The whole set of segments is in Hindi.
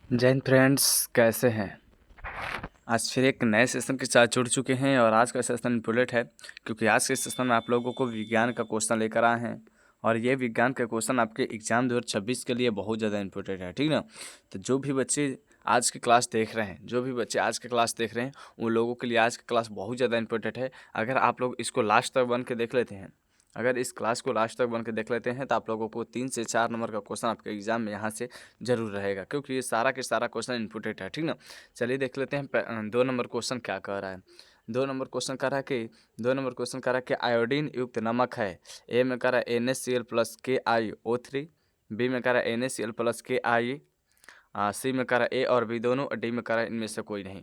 जय हिंद फ्रेंड्स, कैसे हैं। आज फिर एक नए सेशन के साथ जुड़ चुके हैं और आज का सेशन इम्पोर्टेंट है क्योंकि आज के सेशन में आप लोगों को विज्ञान का क्वेश्चन लेकर आए हैं और ये विज्ञान का क्वेश्चन आपके एग्जाम 2026 के लिए बहुत ज़्यादा इम्पोर्टेंट है, ठीक ना। तो जो भी बच्चे आज की क्लास देख रहे हैं उन लोगों के लिए आज की क्लास बहुत ज़्यादा इंपॉर्टेंट है। अगर आप लोग इसको लास्ट तक बन के देख लेते हैं अगर इस क्लास को लास्ट तक बन के देख लेते हैं तो आप लोगों को 3 से 4 नंबर का क्वेश्चन आपके एग्जाम में यहाँ से जरूर रहेगा क्योंकि ये सारा के सारा क्वेश्चन इम्पोर्टेंट है, ठीक ना। चलिए देख लेते हैं 2 नंबर क्वेश्चन क्या कह रहा है। 2 नंबर क्वेश्चन कह रहा है कि आयोडीन युक्त नमक है। ए में कह रहा है NaCl प्लस KiO3, बी में कह रहा है NaCl प्लस KI, सी में कह रहा है ए और बी दोनों और डी में कह रहा है इनमें से कोई नहीं।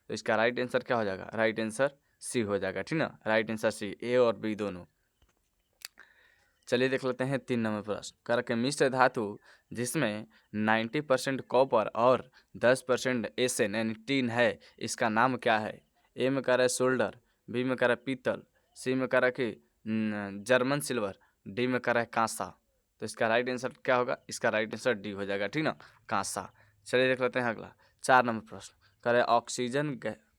तो इसका राइट आंसर क्या हो जाएगा? राइट आंसर सी हो जाएगा, ठीक ना। राइट आंसर सी, ए और बी दोनों। चलिए देख लेते हैं 3 नंबर प्रश्न। कह रहा कि मिश्र धातु जिसमें 90% कॉपर और 10% एसएन यानी टीन है, इसका नाम क्या है? ए में कह रहा है सोल्डर, बी में कह रहा है पीतल, सी में कह रहा है कि जर्मन सिल्वर, डी में कह रहा है कांसा। तो इसका राइट आंसर क्या होगा? इसका राइट आंसर डी हो जाएगा, ठीक ना, कांसा। चलिए देख लेते हैं अगला 4 नंबर प्रश्न। कह रहा है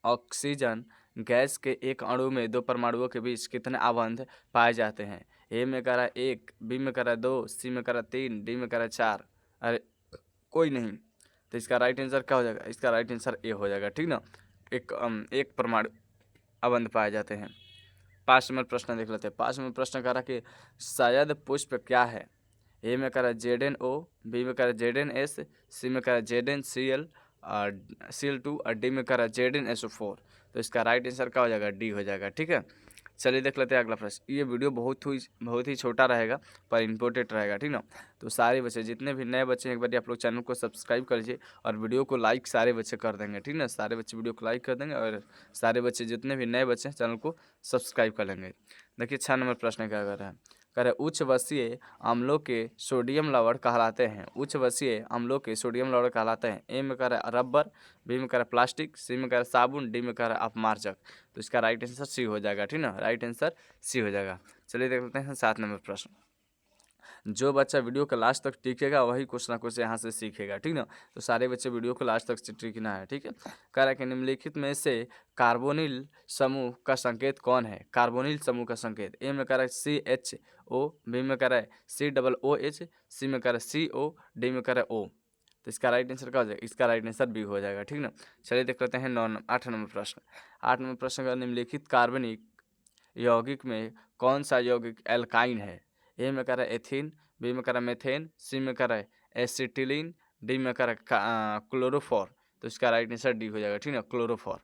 ऑक्सीजन गैस के एक अणु में 2 परमाणुओं के बीच कितने आबंध पाए जाते हैं? ए में कह रहा है 1, बी में कह रहा है 2, सी में कह रहा है 3, डी में कह रहा है 4। अरे कोई नहीं। तो इसका राइट आंसर क्या हो जाएगा? इसका राइट आंसर ए हो जाएगा, ठीक ना। एक परमाणु अबंध पाए जाते हैं। 5 नंबर प्रश्न देख लेते हैं। 5 नंबर प्रश्न कह रहा कि शायद पुष्प क्या है? ए में कह रहा है ZnO, बी में कह रहा है ZnS, सी में कह रहा है ZnCl, Cl2 और डी में कह रहा है ZnSO4। तो इसका राइट आंसर क्या हो जाएगा? डी हो जाएगा, ठीक है। चलिए देख लेते हैं अगला प्रश्न। ये वीडियो बहुत ही छोटा रहेगा पर इम्पोर्टेंट रहेगा, ठीक ना। तो सारे बच्चे जितने भी नए बच्चे हैं एक बार आप लोग चैनल को सब्सक्राइब कर लीजिए और वीडियो को लाइक सारे बच्चे कर देंगे, ठीक ना। सारे बच्चे वीडियो को लाइक कर देंगे और सारे बच्चे जितने भी नए बच्चे हैं चैनल को सब्सक्राइब कर लेंगे। देखिए 6 नंबर प्रश्न क्या कर रहा है। कह रहे उच्च वसीय अम्लों के सोडियम लवण कहलाते हैं। उच्च वसीय अम्लों के सोडियम लवण कहलाते हैं। ए में कह रहा है रबर, बी में कह रहा है प्लास्टिक, सी में कह रहा है साबुन, डी में कह रहा है अपमार्जक। तो इसका राइट आंसर सी हो जाएगा, ठीक ना। राइट आंसर सी हो जाएगा। चलिए देख लेते हैं 7 नंबर प्रश्न। जो बच्चा वीडियो के लास्ट तक टिकेगा वही कुछ ना कुछ यहाँ से सीखेगा, ठीक ना। तो सारे बच्चे वीडियो को लास्ट तक टिकना है, ठीक है। कह रहा है कि निम्नलिखित में से कार्बोनिल समूह का संकेत कौन है? कार्बोनिल समूह का संकेत। ए में कह रहा है CHO, बी में कह रहा है COOH, सी में कह रहा है CO, डी में कह रहा है O। तो इसका राइट आंसर क्या हो जाएगा? इसका राइट आंसर बी हो जाएगा, ठीक ना। चलिए देख लेते हैं 8 नंबर प्रश्न। 8 नंबर प्रश्न का निम्नलिखित कार्बनिक यौगिक में कौन सा यौगिक एल्काइन है? ए में कह रहा है एथीन, बी में कह रहा है मेथेन, सी में कह रहा है एसिटिलीन, डी में कह रहा है क्लोरोफॉर। तो इसका राइट आंसर डी हो जाएगा, ठीक ना, क्लोरोफॉर।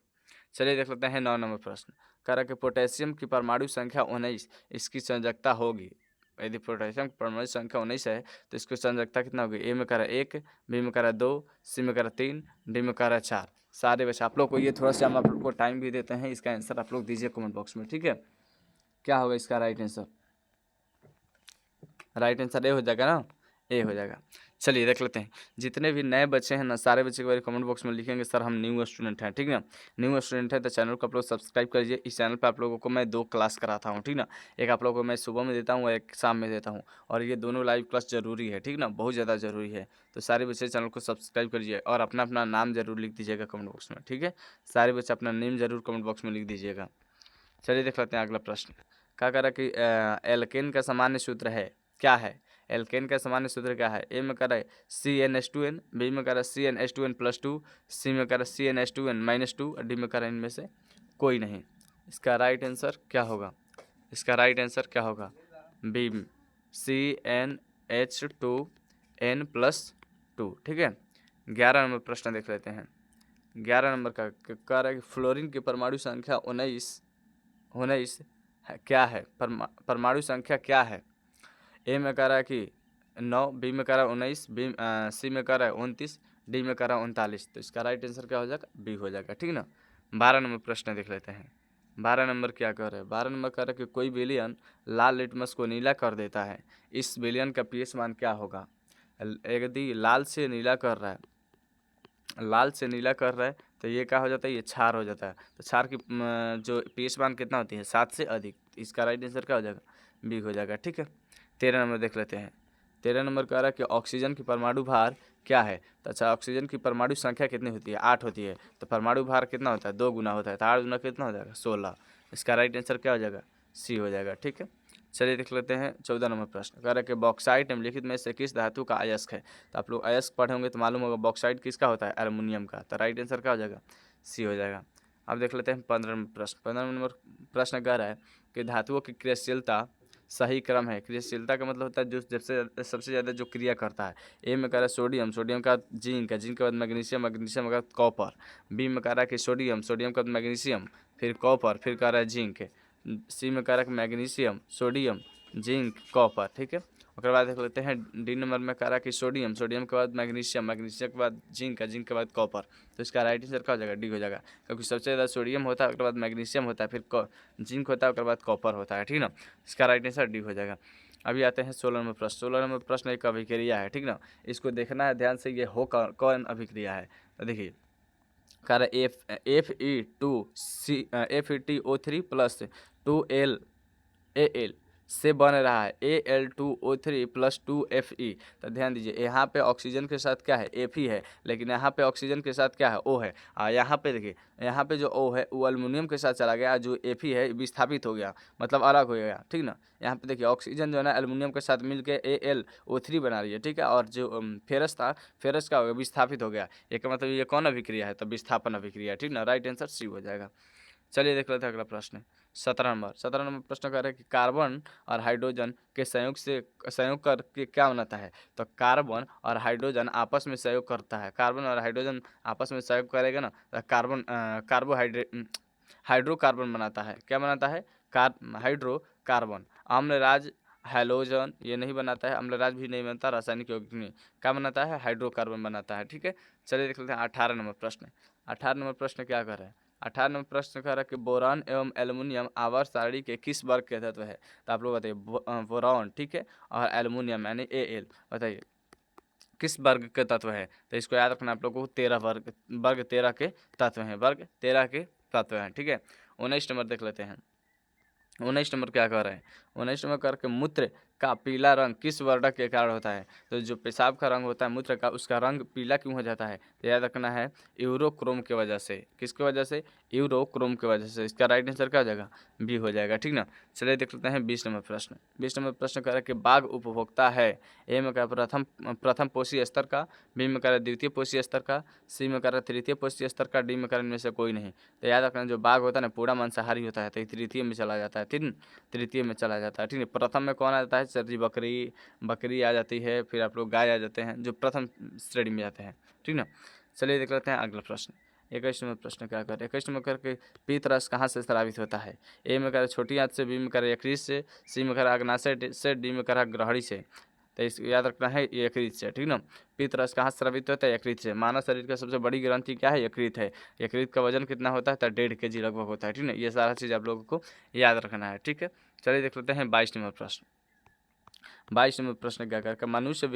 चलिए देख लेते हैं 9 नंबर प्रश्न। कह रहा है कि पोटेशियम की परमाणु संख्या 19, इसकी संयोजकता होगी। यदि पोटेशियम की परमाणु संख्या 19 है तो इसकी संयोजकता कितना होगी? ए में कह रहा है 1, बी में कह रहा है 2, सी में कह रहा है 3, डी में कह रहा है 4। सारे बच्चे आप लोग को ये थोड़ा सा हम आप लोग को टाइम भी देते हैं, इसका आंसर आप लोग दीजिए कमेंट बॉक्स में, ठीक है। क्या होगा इसका right answer? Right answer A हो जाएगा ना, ए हो जाएगा। चलिए देख लेते हैं। जितने भी नए बच्चे हैं ना सारे बच्चे के बारे कमेंट बॉक्स में लिखेंगे सर हम न्यू स्टूडेंट हैं, ठीक ना। न्यू स्टूडेंट है तो चैनल को आप लोग सब्सक्राइब कर लीजिए। इस चैनल पर आप लोगों को मैं 2 क्लास कराता हूँ, ठीक ना। एक आप लोगों को मैं सुबह में देता हूँ, एक शाम में देता हूँ और ये दोनों लाइव क्लास जरूरी है, ठीक ना, बहुत ज़्यादा जरूरी है। तो सारे बच्चे चैनल को सब्सक्राइब कर लीजिए और अपना अपना नाम जरूर लिख दीजिएगा कमेंट बॉक्स में, ठीक है। सारे बच्चे अपना नेम जरूर कमेंट बॉक्स में लिख दीजिएगा। चलिए देख लेते हैं अगला प्रश्न। क्या कह रहा है कि एल्केन का सामान्य सूत्र है, क्या है? एल्केन का सामान्य सूत्र क्या है? ए में कह रहा है CnH2n, बी में कह रहा है CnH2n+2, सी में कह रहा है CnH2n-2 और डी में कह रहा है इनमें से कोई नहीं। इसका राइट आंसर क्या होगा? इसका राइट आंसर क्या होगा? बी, CnH2n+2, ठीक है। 11 नंबर प्रश्न देख लेते हैं। 11 नंबर का कह रहा है कि फ्लोरीन की परमाणु संख्या 19 क्या है? परमाणु संख्या क्या है? ए में कह रहा है कि 9, बी में कह रहा है 19, सी में कह रहा है 29, डी में कह रहा है 39। तो इसका राइट आंसर क्या हो जाएगा? बी हो जाएगा, ठीक ना। 12 नंबर प्रश्न देख लेते हैं। 12 नंबर क्या कह रहा है? 12 नंबर कह रहा है कि कोई विलयन लाल लिटमस को नीला कर देता है, इस विलयन का pH मान क्या होगा? यदि लाल से नीला कर रहा है तो ये क्या हो जाता है? ये क्षार हो जाता है। तो क्षार की जो pH मान कितना होती है? 7 से अधिक। इसका राइट आंसर क्या हो जाएगा? बी हो जाएगा, ठीक है। 13 नंबर देख लेते हैं। 13 नंबर कह रहा है कि ऑक्सीजन की परमाणु भार क्या है? तो अच्छा, ऑक्सीजन की परमाणु संख्या कितनी होती है? 8 होती है। तो परमाणु भार कितना होता है? 2 गुना होता है। तो 8 गुना कितना हो जाएगा? 16। इसका राइट आंसर क्या हो जाएगा? सी हो जाएगा। ठीक है, चलिए देख लेते हैं 14 नंबर प्रश्न। कह रहा है कि बॉक्साइट निम्नलिखित में से किस धातु का अयस्क है? तो आप लोग अयस्क पढ़े होंगे तो मालूम होगा बॉक्साइट किसका होता है? एल्युमिनियम का। तो राइट आंसर क्या हो जाएगा? सी हो जाएगा। अब देख लेते हैं 15 नंबर प्रश्न। 15 नंबर प्रश्न कह रहा है कि धातुओं की क्रियाशीलता सही क्रम है। क्रियाशीलता का मतलब होता है जो जबसे सबसे ज़्यादा जो क्रिया करता है। ए में कह रहा है सोडियम, सोडियम का जिंक है, जिंक के बाद मैग्नीशियम, मैग्नीशियम का कॉपर। बी में कह रहा है कि सोडियम, सोडियम का मैग्नीशियम, फिर कॉपर, फिर कह रहा है जिंक। सी में कह रहा है कि मैग्नीशियम, सोडियम, जिंक, कॉपर। ठीक है, उसके बाद देख लेते हैं डी नंबर में कह रहा है कि सोडियम, सोडियम के बाद मैग्नीशियम, मैग्नीशियम के बाद जिंक है, जिंक के बाद कॉपर। तो इसका राइट आंसर क्या हो जाएगा? डी हो जाएगा, क्योंकि सबसे ज़्यादा सोडियम होता है, उसके बाद मैग्नीशियम होता है, फिर जिंक होता है, उसके बाद कॉपर होता है। ठीक ना, इसका राइट आंसर डी हो जाएगा। अभी आते हैं 16 नंबर प्रश्न। 16 नंबर प्रश्न एक अभिक्रिया है। ठीक ना, इसको देखना है ध्यान से, ये हो कौन अभिक्रिया है। तो देखिए, कह रहा है FeTO3 प्लस 2LAl से बन रहा है Al2O3 प्लस 2Fe। तो ध्यान दीजिए, यहाँ पे ऑक्सीजन के साथ क्या है? Fe है, लेकिन यहाँ पे ऑक्सीजन के साथ क्या है? O है। यहाँ पे देखिए, यहाँ पे जो O है वो एल्युमिनियम के साथ चला गया, जो Fe है विस्थापित हो गया, मतलब अलग हो गया। ठीक ना, यहाँ पे देखिए ऑक्सीजन जो है ना एल्युमिनियम के साथ मिलकर AlO3 बना रही है। ठीक है, और जो फेरस था, फेरस का हो गया, विस्थापित हो गया। एक मतलब ये कौन अभिक्रिया है? तो विस्थापन अभिक्रिया। ठीक ना, राइट आंसर सी हो जाएगा। चलिए देख लेते हैं अगला प्रश्न। 17 नंबर प्रश्न कह रहे हैं कि कार्बन और हाइड्रोजन के संयोग करके क्या बनाता है? तो कार्बन और हाइड्रोजन आपस में सहयोग करता है। कार्बन और हाइड्रोजन आपस में सहयोग करेगा ना, तो हाइड्रोकार्बन बनाता है। क्या बनाता है? हाइड्रोकार्बन। अम्लराज, हैलोजन ये नहीं बनाता है, अम्लराज भी नहीं बनता, रासायनिक यौगिक नहीं। क्या बनाता है? हाइड्रोकार्बन बनाता है। ठीक है, चलिए देख लेते हैं 18 नंबर प्रश्न। 18 नंबर प्रश्न क्या कर रहे हैं? 18 नंबर प्रश्न कह रहा है कि बोरान एवं एल्युमिनियम आवर्त सारणी के किस वर्ग के तत्व है? तो आप लोग बताइए, बोरान, ठीक है, और एल्युमिनियम यानी Al, बताइए किस वर्ग के तत्व है? तो इसको याद रखना आप लोगों को, वर्ग 13 के तत्व हैं, वर्ग 13 के तत्व हैं। ठीक है, 19 नंबर देख लेते हैं। 19 नंबर क्या कर रहे हैं? 19 नंबर करके मूत्र का पीला रंग किस वर्णक के कारण होता है? तो जो पेशाब का रंग होता है मूत्र का, उसका रंग पीला क्यों हो जाता है? तो याद रखना है, यूरोक्रोम की वजह से। किसकी वजह से? यूरोक्रोम की वजह से। इसका राइट आंसर क्या हो जाएगा? बी हो जाएगा। ठीक ना, चलिए देख लेते हैं 20 नंबर प्रश्न। 20 नंबर प्रश्न कह रहा है कि बाघ उपभोक्ता है। ए में कह प्रथम पोषी स्तर का, बी में कह रहा है द्वितीय पोषी स्तर का, सी में कह रहा है तृतीय पोषी स्तर का, डी में कह रहा है इनमें से कोई नहीं। तो याद रखना, जो बाघ होता है ना पूरा मांसाहारी होता है, तो तृतीय में चला जाता है। तृतीय में चला जाता है। ठीक है, प्रथम में कौन आ जाता है? सर जी, बकरी आ जाती है, फिर आप लोग गाय आ जाते हैं, जो प्रथम श्रेणी में जाते हैं। ठीक ना, चलिए देख लेते हैं अगला प्रश्न। 21 नंबर प्रश्न क्या कर? 21 नंबर करके पीत रस कहाँ से स्रावित होता है? ए में कह छोटी आंत से, बी में कह यकृत से, सी में कह अग्नाशय से, डी में कह ग्रहणी से। तो इसको याद रखना है, यकृत से। ठीक ना, पित्त रस कहाँ स्रावित होता है? यकृत से। मानव शरीर का सबसे बड़ी ग्रंथि क्या है? यकृत है। यकृत का वजन कितना होता है? तो 1.5 kg लगभग होता है। ठीक ना, ये सारा चीज़ आप लोगों को याद रखना है। ठीक है, चलिए देख लेते हैं 22 नंबर प्रश्न। 22 नंबर प्रश्न क्या कर? मनुष्य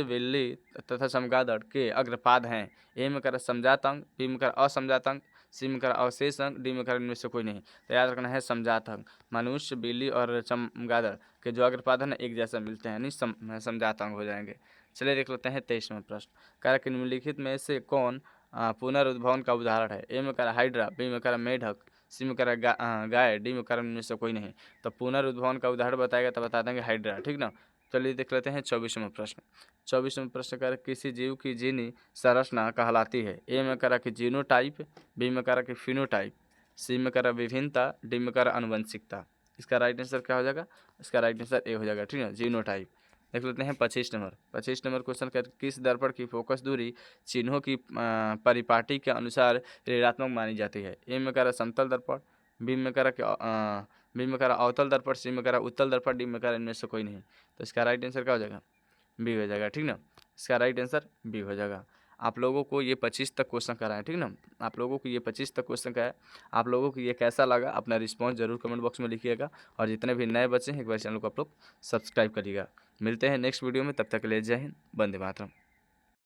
बिल्ली तथा चमगादड़ के अग्रपाद हैं। ए में कर समजात अंग, बी में कर असमजात अंग, सी में कर अवशेष अंग, डी में कर इनमें से कोई नहीं। तो याद रखना है समजात अंग। मनुष्य, बिल्ली और चमगादड़ के जो अग्रपाद है ना एक जैसा मिलते हैं, नहीं समजात अंग हो जाएंगे। चलिए देख लेते हैं 23 नंबर प्रश्न। कह कि निम्नलिखित में से कौन पुनरुद्भवन का उदाहरण है? ए में कह हाइड्रा, बी में कह मेढक, सी में कह गाय, डी में कह इनमें से कोई नहीं। तो पुनरुद्भवन का उदाहरण बताएगा तो बता देंगे हाइड्रा। ठीक ना, चलिए देख लेते हैं 24 नंबर प्रश्न। 24 नंबर प्रश्न कह किसी जीव की जीनी संरचना कहलाती है? ए में कह कि जीनोटाइप, बी में कह कि फिनोटाइप, सी में कह विभिन्नता, डी में कह आनुवंशिकता। इसका राइट आंसर क्या हो जाएगा? इसका राइट आंसर ए हो जाएगा। ठीक है, जीनोटाइप। देख लेते हैं 25 नंबर। 25 नंबर क्वेश्चन कर किस दर्पण की फोकस दूरी चिन्हों की परिपाटी के अनुसार ऋणात्मक मानी जाती है? ए में कह समतल दर्पण, बी में कह अवतल दर्पण, सी में कह उत्तल दर्पण, डी में कह इनमें से कोई नहीं। तो इसका राइट आंसर क्या हो जाएगा? बी हो जाएगा। ठीक ना, इसका राइट आंसर बी हो जाएगा। आप लोगों को ये 25 तक क्वेश्चन कराएं। ठीक ना, आप लोगों को ये 25 तक क्वेश्चन का है। आप लोगों को ये कैसा लगा अपना रिस्पॉन्स जरूर कमेंट बॉक्स में लिखिएगा, और जितने भी नए बच्चे हैं एक बार चैनल को आप लोग सब्सक्राइब करिएगा। मिलते हैं नेक्स्ट वीडियो में, तब तक के लिए जय हिंद, वंदे मातरम।